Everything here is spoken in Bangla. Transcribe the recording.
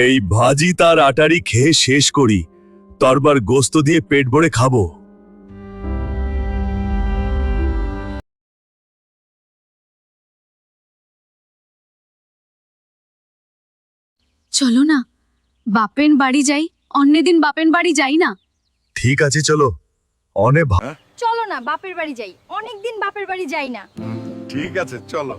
এই ভাজি তার আটারি খেয়ে শেষ করি, তরবার গোস্ত দিয়ে পেট ভরে খাবো। চলো না, বাপেন বাড়ি যাই। অন্যদিন বাপেন বাড়ি যাই না। ঠিক আছে চলো। অনেক চলো না বাপের বাড়ি যাই, অনেকদিন বাপের বাড়ি যাই না। ঠিক আছে চলো।